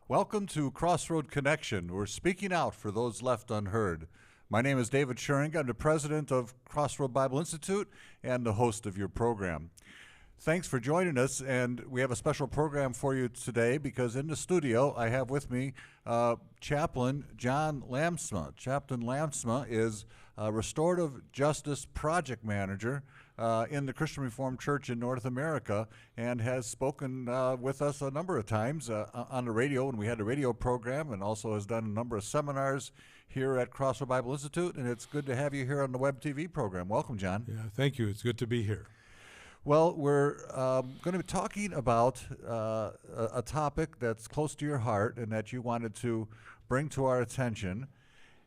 Welcome to Crossroad Connection. We're speaking out for those left unheard. My name is David Schuring. I'm the president of Crossroad Bible Institute and the host of your program. Thanks for joining us, and we have a special program for you today because in the studio I have with me Chaplain John Lamsma. Chaplain Lamsma is a restorative justice project manager in the Christian Reformed Church in North America and has spoken with us a number of times on the radio when we had a radio program, and also has done a number of seminars here at Crossroad Bible Institute, and it's good to have you here on the web TV program. Welcome, John. Yeah, thank you. It's good to be here. Well, we're going to be talking about a topic that's close to your heart and that you wanted to bring to our attention,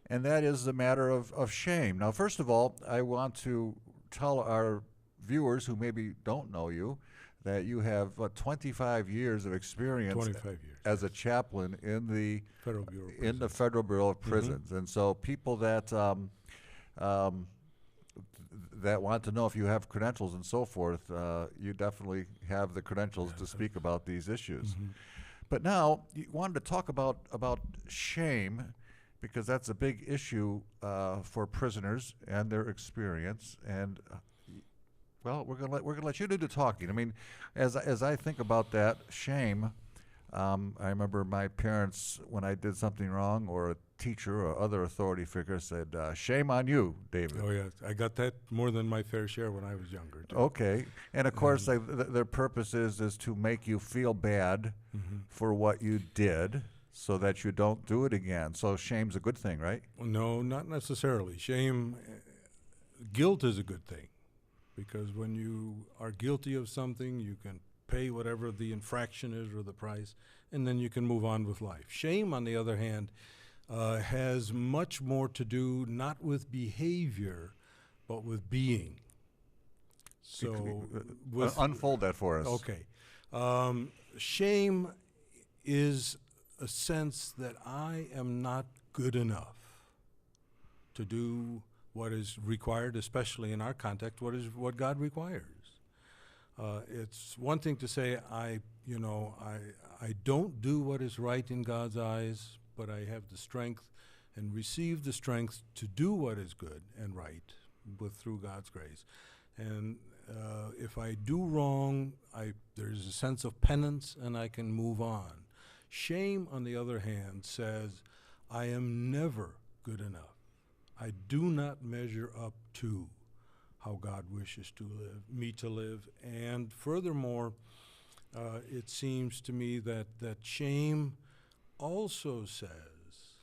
and that is the matter of shame. Now, first of all, I want to tell our viewers who maybe don't know you that you have 25 years of experience 25 years, as a chaplain in the Federal Bureau of Prisons. in the Federal Bureau of Prisons. And so people that that want to know if you have credentials and so forth, you definitely have the credentials to speak about these issues. But now you wanted to talk about shame, because that's a big issue for prisoners and their experience. And well, we're gonna let you do the talking. I mean, as I think about that shame, I remember my parents, when I did something wrong, or a teacher or other authority figure said, "Shame on you, David." Oh, yeah. I got that more than my fair share when I was younger, too. Okay, and of course, their purpose is to make you feel bad for what you did, so that you don't do it again. So shame's a good thing, right? No, not necessarily. Shame, guilt is a good thing, because when you are guilty of something, you can pay whatever the infraction is or the price, and then you can move on with life. Shame, on the other hand, has much more to do not with behavior, but with being. So, Unfold that for us. Okay. Shame is a sense that I am not good enough to do what is required, especially in our context, what God requires. It's one thing to say I don't do what is right in God's eyes, but I have the strength and receive the strength to do what is good and right through God's grace. And if I do wrong, there's a sense of penance and I can move on. Shame, on the other hand, says, I am never good enough. I do not measure up to how God wishes me to live. And furthermore, it seems to me that shame also says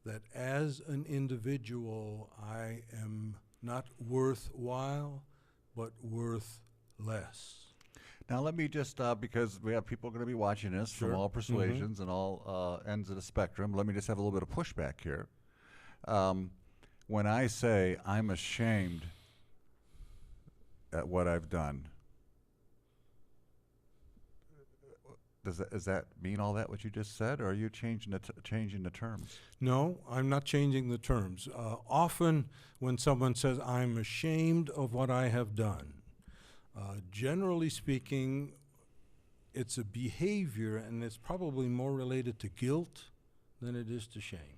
that as an individual, I am not worthwhile, but worth less. Now let me just, because we have people going to be watching this from all persuasions and all ends of the spectrum, let me just have a little bit of pushback here. When I say I'm ashamed at what I've done, does that mean all that what you just said, or are you changing the terms? No, I'm not changing the terms. Often when someone says I'm ashamed of what I have done, generally speaking, it's a behavior, and it's probably more related to guilt than it is to shame.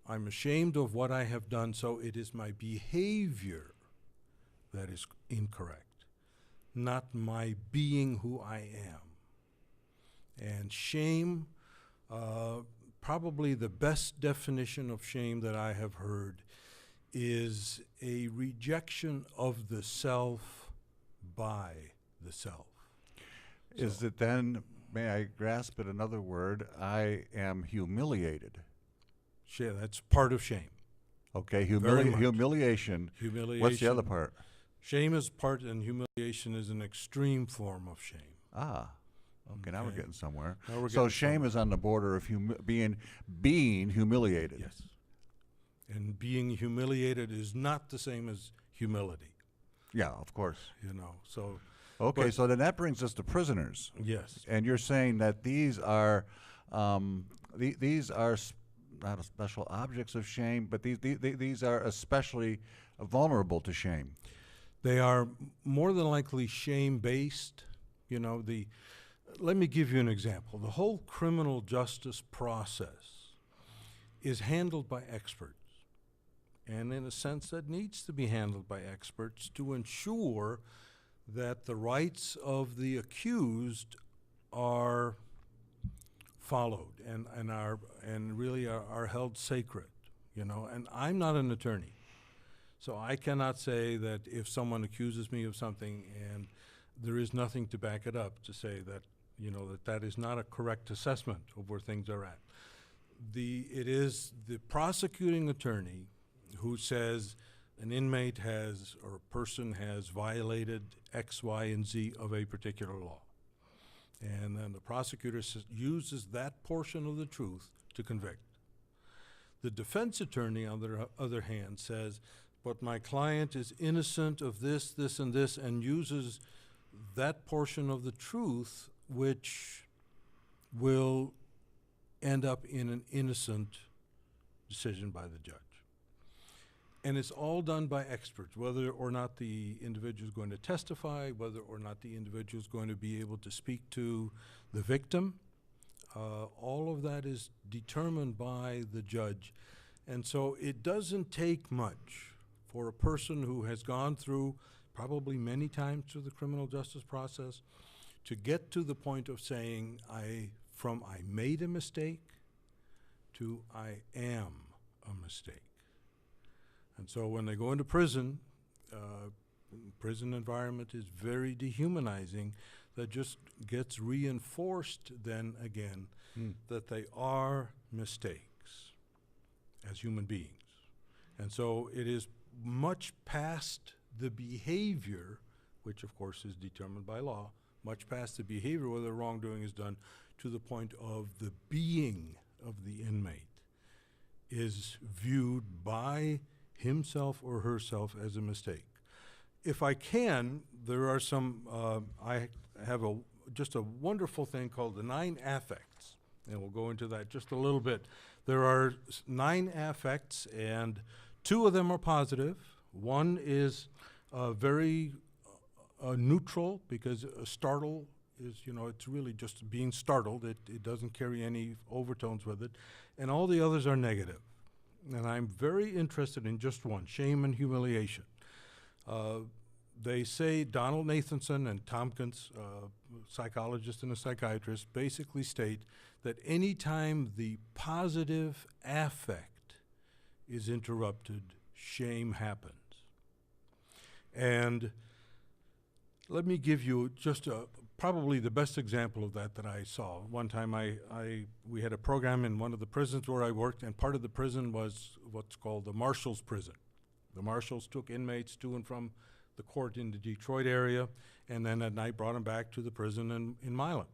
I'm ashamed of what I have done, so it is my behavior that is incorrect, not my being who I am. And shame, probably the best definition of shame that I have heard is a rejection of the self by the self. Is it then, may I grasp it another word, I am humiliated? Sure, that's part of shame. Okay, Very much. humiliation. Humiliation. What's the other part? Shame is part, and humiliation is an extreme form of shame. Okay, now we're getting somewhere. So shame is on the border of being humiliated. Yes. And being humiliated is not the same as humility. Yeah, of course. So. Okay, so then that brings us to prisoners. Yes. And you're saying that these are not special objects of shame, but these are especially vulnerable to shame. They are more than likely shame-based. Let me give you an example. The whole criminal justice process is handled by experts, and in a sense that needs to be handled by experts to ensure that the rights of the accused are followed and really are held sacred, you know. And I'm not an attorney, so I cannot say that if someone accuses me of something and there is nothing to back it up, to say that, you know, that is not a correct assessment of where things are at. It is the prosecuting attorney who says an inmate has, or a person has violated X, Y, and Z of a particular law. And then the prosecutor uses that portion of the truth to convict. The defense attorney, on the other hand, says, but my client is innocent of this, this, and this, and uses that portion of the truth which will end up in an innocent decision by the judge. And it's all done by experts, whether or not the individual is going to testify, whether or not the individual is going to be able to speak to the victim. All of that is determined by the judge. And so it doesn't take much for a person who has gone through, probably many times through the criminal justice process, to get to the point of saying, from I made a mistake to I am a mistake. And so when they go into prison, prison environment is very dehumanizing. That just gets reinforced then again that they are mistakes as human beings. And so it is much past the behavior, which of course is determined by law, much past the behavior whether wrongdoing is done, to the point of the being of the inmate is viewed by himself or herself as a mistake. If I can, there are some, I have just a wonderful thing called the 9 affects, and we'll go into that just a little bit. There are 9 affects, and 2 of them are positive. One is very neutral, because startle is, you know, it's really just being startled. It doesn't carry any overtones with it. And all the others are negative. And I'm very interested in just one, shame and humiliation. They say, Donald Nathanson and Tompkins, psychologist and a psychiatrist, basically state that anytime the positive affect is interrupted, shame happens. And let me give you just probably the best example of that I saw. One time we had a program in one of the prisons where I worked, and part of the prison was what's called the Marshals Prison. The Marshals took inmates to and from the court in the Detroit area, and then at night brought them back to the prison in Milan.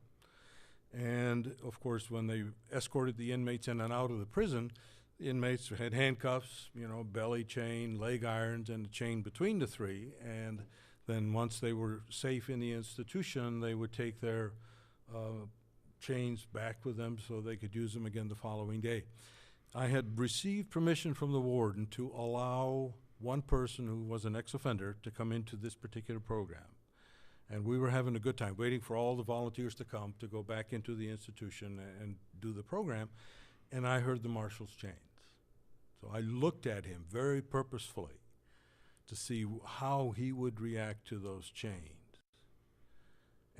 And of course, when they escorted the inmates in and out of the prison, the inmates had handcuffs, you know, belly chain, leg irons, and a chain between the 3. And then once they were safe in the institution, they would take their chains back with them so they could use them again the following day. I had received permission from the warden to allow one person who was an ex-offender to come into this particular program. And we were having a good time, waiting for all the volunteers to come to go back into the institution and do the program. And I heard the marshal's chains. So I looked at him very purposefully to see how he would react to those chains.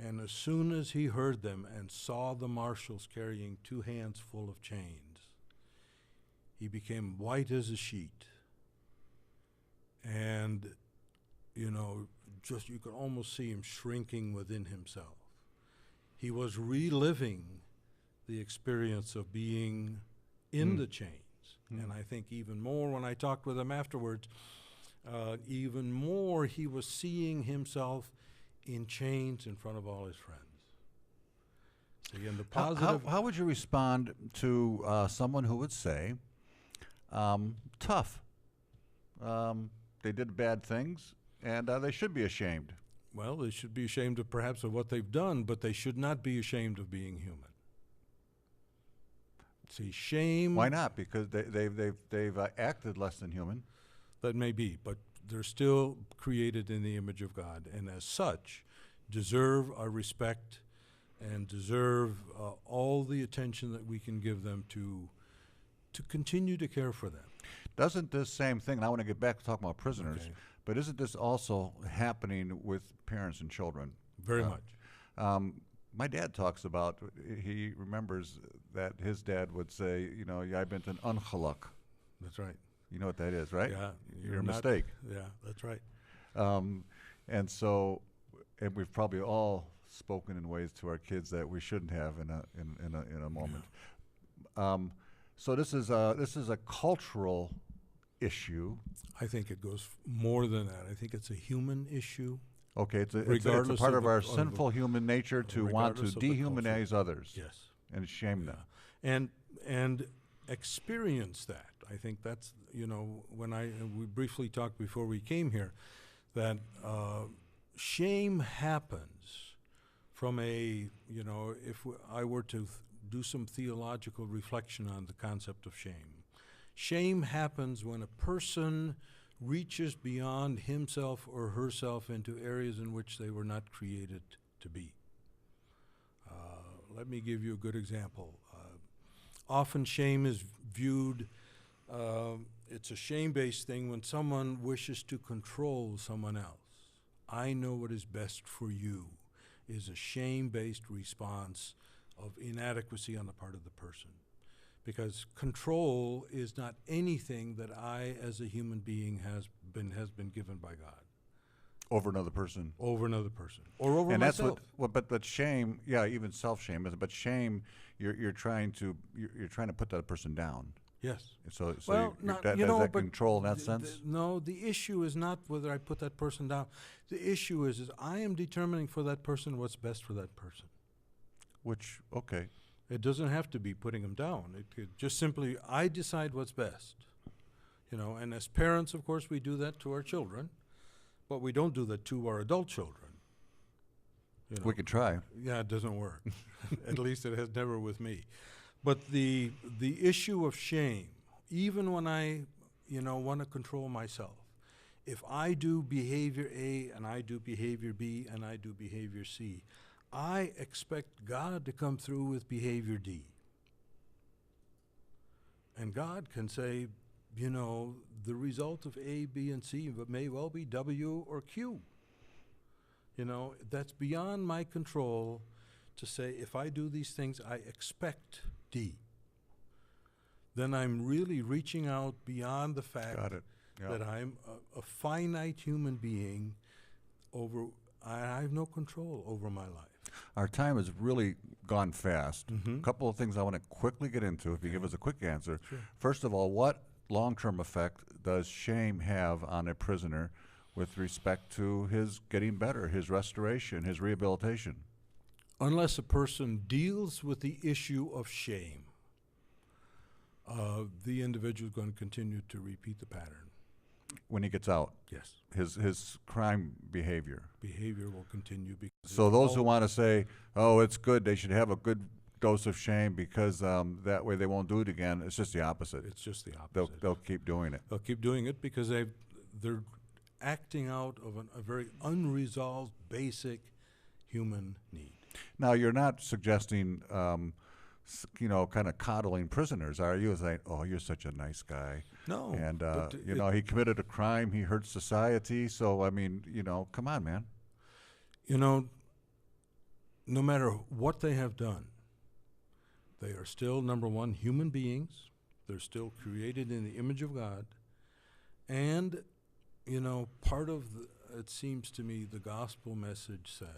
And as soon as he heard them and saw the marshals carrying 2 hands full of chains, he became white as a sheet. And, you know, just you could almost see him shrinking within himself. He was reliving the experience of being in the chains. And I think even more when I talked with him afterwards, even more he was seeing himself in chains in front of all his friends. See, and the positive. How would you respond to someone who would say, tough? They did bad things, and they should be ashamed. Well, they should be ashamed of perhaps of what they've done, but they should not be ashamed of being human. See, shame. Why not? Because they've acted less than human. That may be, but they're still created in the image of God, and as such, deserve our respect and deserve all the attention that we can give them to continue to care for them. Doesn't this same thing, and I want to get back to talking about prisoners, Okay. but isn't this also happening with parents and children? Very much. My dad talks about, he remembers that his dad would say, you know, jij bent een ongeluk. That's right. You know what that is, right? Yeah. You're a not- mistake. Yeah, that's right. And so, and we've probably all spoken in ways to our kids that we shouldn't have in a moment. So this is a cultural issue. I think it goes more than that. I think it's a human issue. Okay, it's a Regardless part of of the- our of the- sinful human nature to want to regardless of the dehumanize others Yes. and shame them. And experience that. I think that's, you know, when we briefly talked before we came here, that shame happens from you know, if I were to do some theological reflection on the concept of shame. Shame happens when a person reaches beyond himself or herself into areas in which they were not created to be. Let me give you a good example. Often shame is viewed, it's a shame-based thing when someone wishes to control someone else. I know what is best for you is a shame-based response of inadequacy on the part of the person. Because control is not anything that I, as a human being, has been given by God. Over another person. Over another person. Or over And myself. that's but shame, yeah, even self-shame, but shame, you're trying to put that person down. Yes. So Well, that but control in that sense? no, the issue is not whether I put that person down. The issue is I am determining for that person what's best for that person. Which, okay. It doesn't have to be putting them down. It could just simply, I decide what's best. You know, and as parents, of course, we do that to our children, but we don't do that to our adult children. You know. We could try. Yeah, it doesn't work. At least it has never with me. But the issue of shame, even when I, you know, want to control myself, if I do behavior A and I do behavior B and I do behavior C, I expect God to come through with behavior D. And God can say, you know, the result of A, B, and C may well be W or Q. You know, that's beyond my control to say, if I do these things, I expect D. Then I'm really reaching out beyond the fact Got it. Yeah. that I'm a finite human being I have no control over my life. Our time has really gone fast. Mhm. A couple of things I want to quickly get into if you give us a quick answer. Sure. First of all, what long-term effect does shame have on a prisoner with respect to his getting better, his restoration, his rehabilitation? Unless a person deals with the issue of shame, the individual is going to continue to repeat the pattern. When he gets out, Yes. his crime behavior. Behavior will continue. Because So it's those who all- want to say, oh, it's good, they should have a good dose of shame because that way they won't do it again, it's just the opposite. It's just the opposite. They'll keep doing it. They'll keep doing it because they're acting out of a very unresolved, basic human need. Now, you're not suggesting, you know, kind of coddling prisoners, are you? Saying, oh, you're such a nice guy. No. And, but you know, he committed a crime, he hurt society, so, I mean, you know, come on, man. You know, no matter what they have done, they are still, number one, human beings. They're still created in the image of God. And, you know, part of, it seems to me, the gospel message says,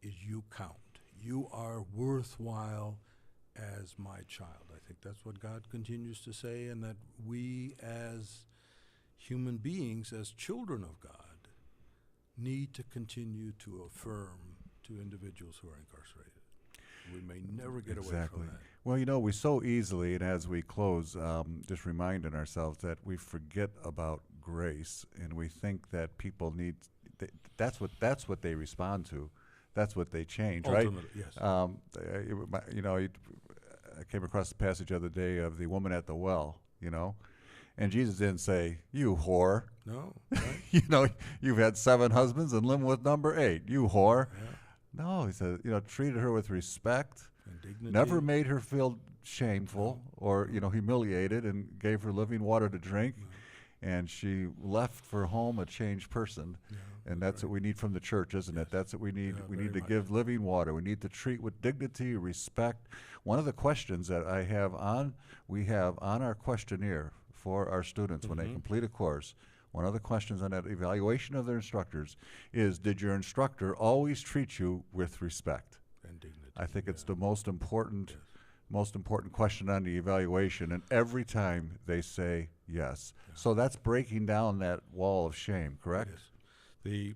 is you count. You are worthwhile as my child. I think that's what God continues to say, and that we as human beings, as children of God, need to continue to affirm to individuals who are incarcerated. We may never get away from that. Well, you know, we so easily, and as we close, just reminding ourselves that we forget about grace, and we think that people need, that's what they respond to. That's what they change, Ultimately, right? yes. You know, I came across the passage the other day of the woman at the well, you know, and Jesus didn't say, you whore. No, right? You know, you've had 7 husbands and living with number 8. You whore. Yeah. No, he said, treated her with respect, and dignity. never made her feel shameful or, humiliated, and gave her living water to drink. And she left for home a changed person. And that's what we need from the church, isn't it? That's what we need. We need to give living water. We need to treat with dignity, respect. One of the questions that we have on our questionnaire for our students when they complete a course, one of the questions on that evaluation of their instructors is, did your instructor always treat you with respect? And dignity. I think it's the most important question on the evaluation, and every time they say yes. So that's breaking down that wall of shame, correct? Yes. The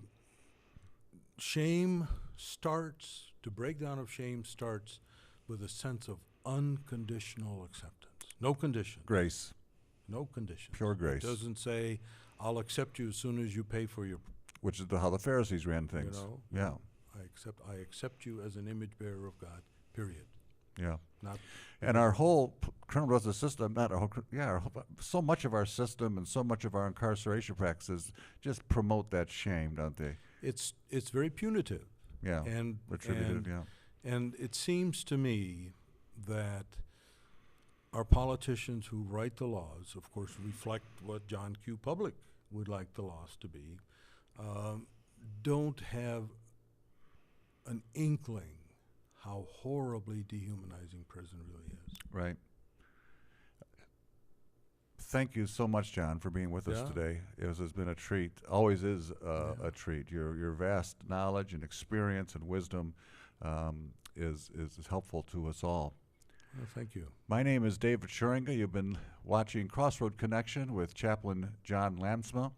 shame to breakdown of shame starts with a sense of unconditional acceptance. No conditions. Grace. No conditions. Pure grace. It doesn't say, I'll accept you as soon as you pay for your, Which is how the Pharisees ran things. Yeah. I accept you as an image bearer of God, period. Yeah. Not And our whole criminal justice system, so much of our system and so much of our incarceration practices just promote that shame, don't they? It's very punitive. Yeah. And Retributive, And it seems to me that our politicians who write the laws, of course, reflect what John Q. Public would like the laws to be, don't have an inkling how horribly dehumanizing prison really is. Right. Thank you so much, John, for being with us today. It has been a treat. Always is a treat. Your vast knowledge and experience and wisdom is helpful to us all. Well, thank you. My name is David Schuringa. You've been watching Crossroad Connection with Chaplain John Lansma.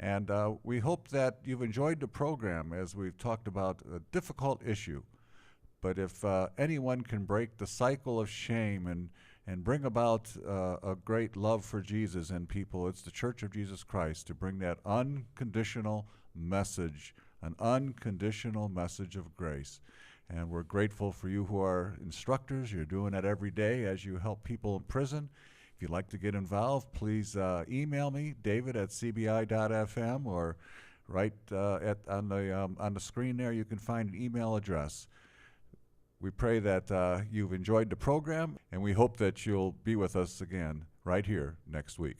And we hope that you've enjoyed the program as we've talked about a difficult issue. But if anyone can break the cycle of shame and bring about a great love for Jesus in people, it's the Church of Jesus Christ, to bring that unconditional message, an unconditional message of grace. And we're grateful for you who are instructors. You're doing that every day as you help people in prison. If you'd like to get involved, please email me, david@cbi.fm, or right on the screen there you can find an email address. We pray that you've enjoyed the program, and we hope that you'll be with us again right here next week.